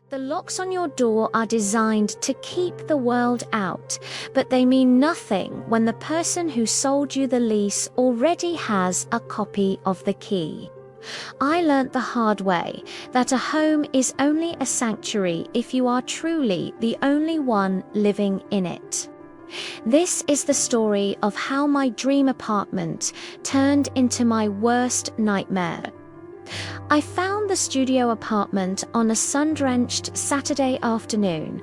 The locks on your door are designed to keep the world out, but they mean nothing when the person who sold you the lease already has a copy of the key. I learnt the hard way that a home is only a sanctuary if you are truly the only one living in it. This is the story of how my dream apartment turned into my worst nightmare. I found the studio apartment on a sun-drenched Saturday afternoon.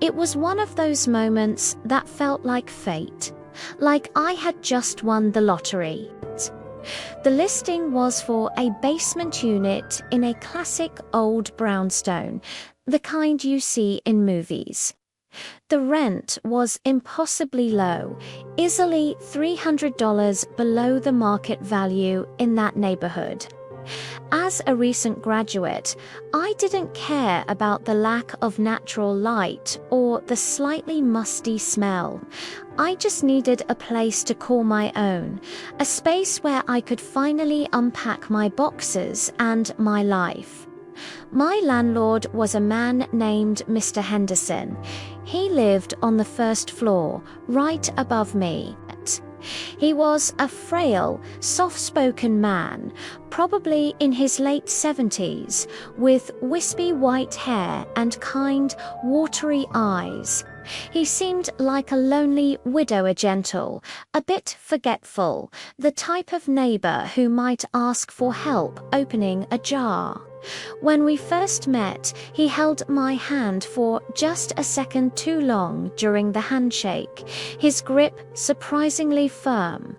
It was one of those moments that felt like fate, like I had just won the lottery. The listing was for a basement unit in a classic old brownstone, the kind you see in movies. The rent was impossibly low, easily $300 below the market value in that neighborhood. As a recent graduate, I didn't care about the lack of natural light or the slightly musty smell. I just needed a place to call my own, a space where I could finally unpack my boxes and my life. My landlord was a man named Mr. Henderson. He lived on the first floor, right above me. He was a frail, soft-spoken man, probably in his late 70s, with wispy white hair and kind, watery eyes. He seemed like a lonely widower gentle, a bit forgetful, the type of neighbor who might ask for help opening a jar. When we first met, he held my hand for just a second too long during the handshake, his grip surprisingly firm.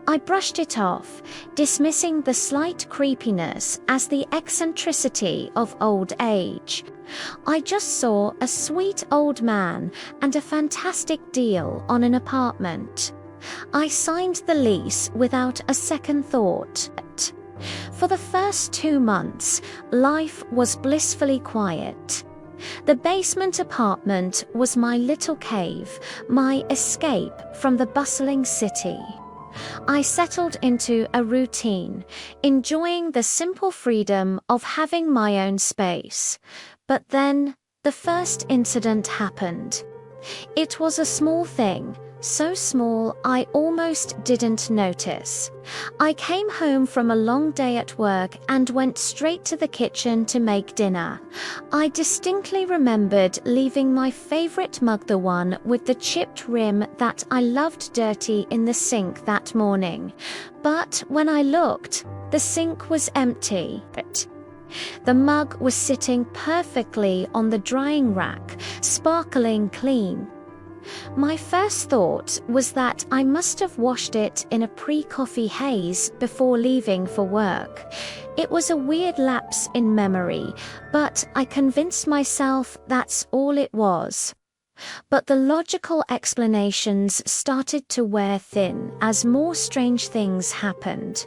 I brushed it off, dismissing the slight creepiness as the eccentricity of old age. I just saw a sweet old man and a fantastic deal on an apartment. I signed the lease without a second thought. For the first 2 months, life was blissfully quiet. The basement apartment was my little cave, my escape from the bustling city. I settled into a routine, enjoying the simple freedom of having my own space. But then, the first incident happened. It was a small thing, so small I almost didn't notice. I came home from a long day at work and went straight to the kitchen to make dinner. I distinctly remembered leaving my favorite mug, the one with the chipped rim that I loved, dirty in the sink that morning. But when I looked, the sink was empty. The mug was sitting perfectly on the drying rack, sparkling clean. My first thought was that I must have washed it in a pre-coffee haze before leaving for work. It was a weird lapse in memory, but I convinced myself that's all it was. But the logical explanations started to wear thin as more strange things happened.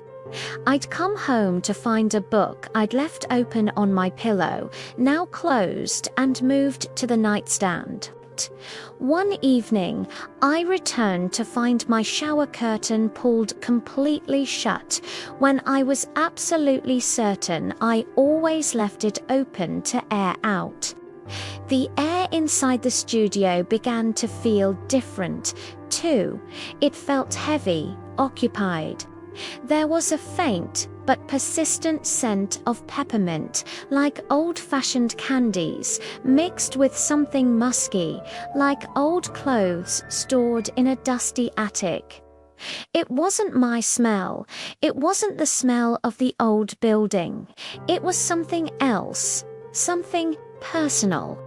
I'd come home to find a book I'd left open on my pillow, now closed and moved to the nightstand. One evening, I returned to find my shower curtain pulled completely shut, when I was absolutely certain I always left it open to air out. The air inside the studio began to feel different, too. It felt heavy, occupied. There was a faint but persistent scent of peppermint, like old-fashioned candies, mixed with something musky, like old clothes stored in a dusty attic. It wasn't my smell. It wasn't the smell of the old building. It was something else, something personal.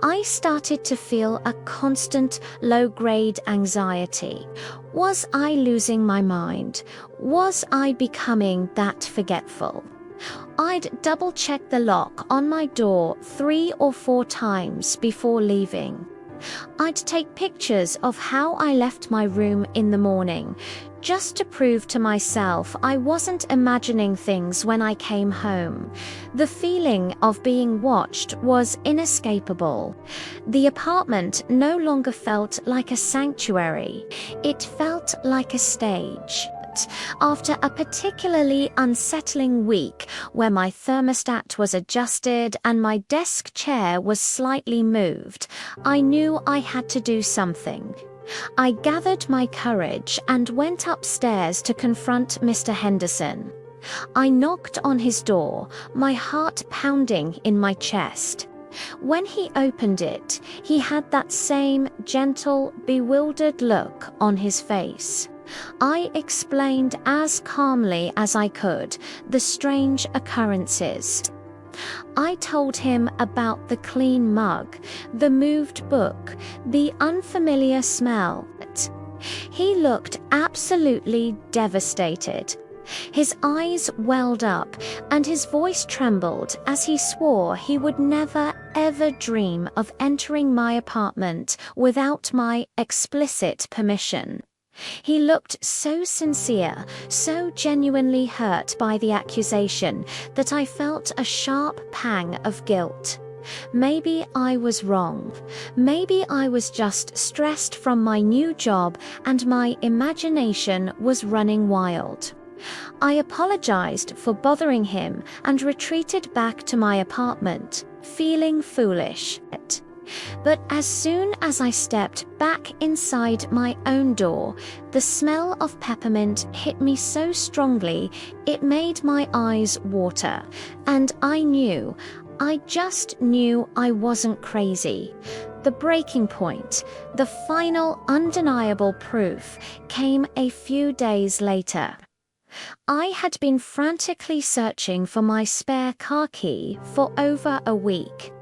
I started to feel a constant low-grade anxiety. Was I losing my mind? Was I becoming that forgetful? I'd double-check the lock on my door 3 or 4 times before leaving. I'd take pictures of how I left my room in the morning, just to prove to myself I wasn't imagining things when I came home. The feeling of being watched was inescapable. The apartment no longer felt like a sanctuary. It felt like a stage. After a particularly unsettling week where my thermostat was adjusted and my desk chair was slightly moved, I knew I had to do something. I gathered my courage and went upstairs to confront Mr. Henderson. I knocked on his door, my heart pounding in my chest. When he opened it, he had that same gentle, bewildered look on his face. I explained as calmly as I could the strange occurrences. I told him about the clean mug, the moved book, the unfamiliar smell. He looked absolutely devastated. His eyes welled up and his voice trembled as he swore he would never ever dream of entering my apartment without my explicit permission. He looked so sincere, so genuinely hurt by the accusation that I felt a sharp pang of guilt. Maybe I was wrong. Maybe I was just stressed from my new job and my imagination was running wild. I apologized for bothering him and retreated back to my apartment, feeling foolish. But as soon as I stepped back inside my own door, the smell of peppermint hit me so strongly it made my eyes water, and I just knew I wasn't crazy. The breaking point, the final undeniable proof, came a few days later. I had been frantically searching for my spare car key for over a week.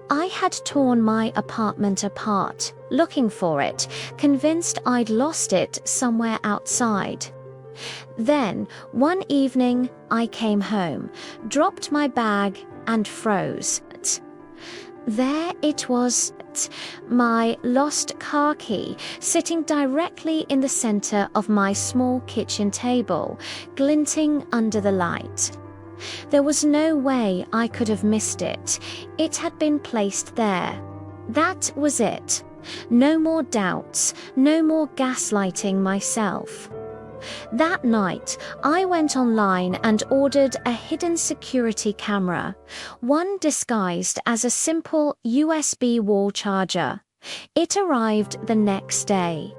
I had torn my apartment apart, looking for it, convinced I'd lost it somewhere outside. Then, one evening, I came home, dropped my bag, and froze. There it was, my lost car key, sitting directly in the center of my small kitchen table, glinting under the light. There was no way I could have missed it. It had been placed there. That was it. No more doubts, no more gaslighting myself. That night, I went online and ordered a hidden security camera, one disguised as a simple USB wall charger. It arrived the next day.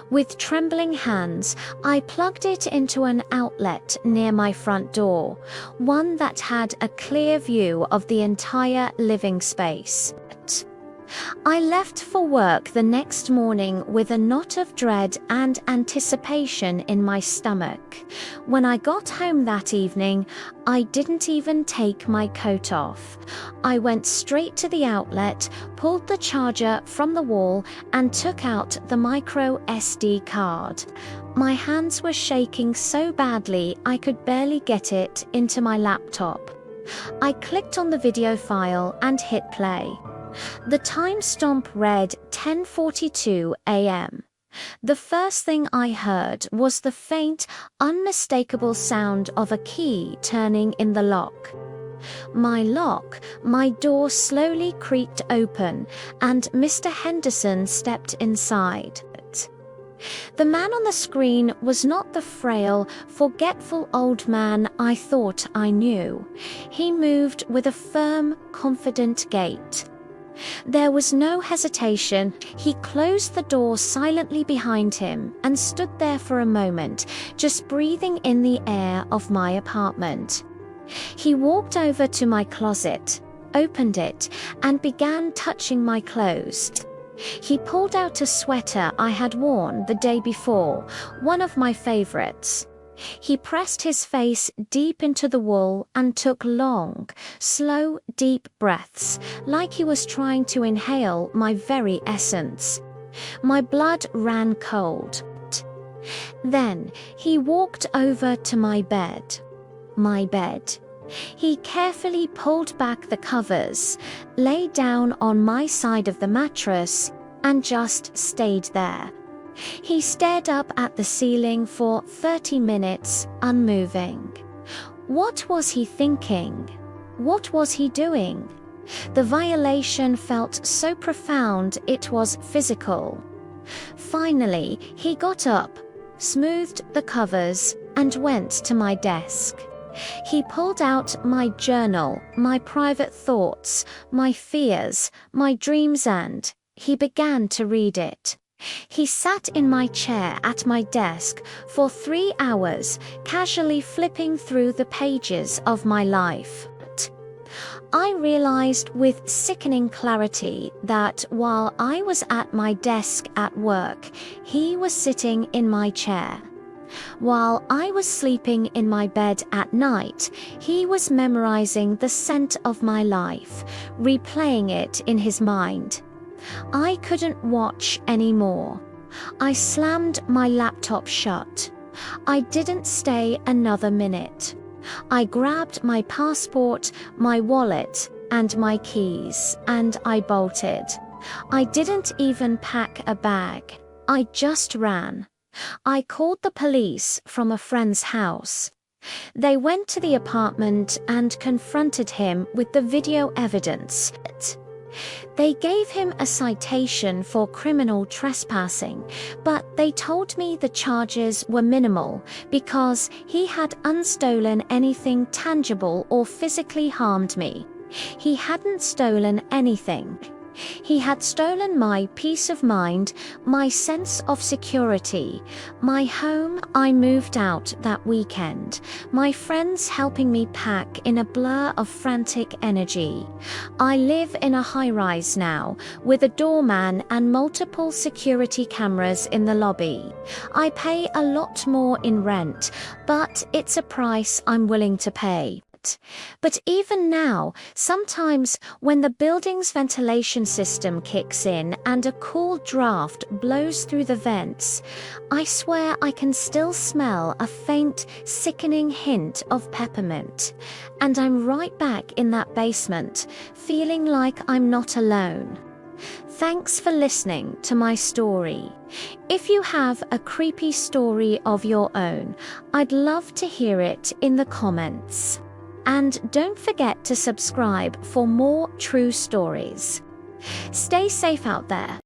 With trembling hands, I plugged it into an outlet near my front door, one that had a clear view of the entire living space. I left for work the next morning with a knot of dread and anticipation in my stomach. When I got home that evening, I didn't even take my coat off. I went straight to the outlet, pulled the charger from the wall, and took out the micro SD card. My hands were shaking so badly I could barely get it into my laptop. I clicked on the video file and hit play. The timestamp read 10:42 a.m. The first thing I heard was the faint, unmistakable sound of a key turning in the lock. My door slowly creaked open, and Mr. Henderson stepped inside. The man on the screen was not the frail, forgetful old man I thought I knew. He moved with a firm, confident gait. There was no hesitation. He closed the door silently behind him and stood there for a moment, just breathing in the air of my apartment. He walked over to my closet, opened it, and began touching my clothes. He pulled out a sweater I had worn the day before, one of my favorites. He pressed his face deep into the wool and took long, slow, deep breaths, like he was trying to inhale my very essence. My blood ran cold. Then he walked over to my bed. He carefully pulled back the covers, lay down on my side of the mattress, and just stayed there. He stared up at the ceiling for 30 minutes, unmoving. What was he thinking? What was he doing? The violation felt so profound it was physical. Finally, he got up, smoothed the covers, and went to my desk. He pulled out my journal, my private thoughts, my fears, my dreams, and he began to read it. He sat in my chair at my desk for 3 hours, casually flipping through the pages of my life. I realized with sickening clarity that while I was at my desk at work, he was sitting in my chair. While I was sleeping in my bed at night, he was memorizing the scent of my life, replaying it in his mind. I couldn't watch anymore. I slammed my laptop shut. I didn't stay another minute. I grabbed my passport, my wallet, and my keys, and I bolted. I didn't even pack a bag. I just ran. I called the police from a friend's house. They went to the apartment and confronted him with the video evidence. They gave him a citation for criminal trespassing, but they told me the charges were minimal because he had unstolen anything tangible or physically harmed me. He hadn't stolen anything. He had stolen my peace of mind, my sense of security, my home. I moved out that weekend, my friends helping me pack in a blur of frantic energy. I live in a high-rise now, with a doorman and multiple security cameras in the lobby. I pay a lot more in rent, but it's a price I'm willing to pay. But even now, sometimes when the building's ventilation system kicks in and a cool draft blows through the vents, I swear I can still smell a faint, sickening hint of peppermint. And I'm right back in that basement, feeling like I'm not alone. Thanks for listening to my story. If you have a creepy story of your own, I'd love to hear it in the comments. And don't forget to subscribe for more true stories. Stay safe out there.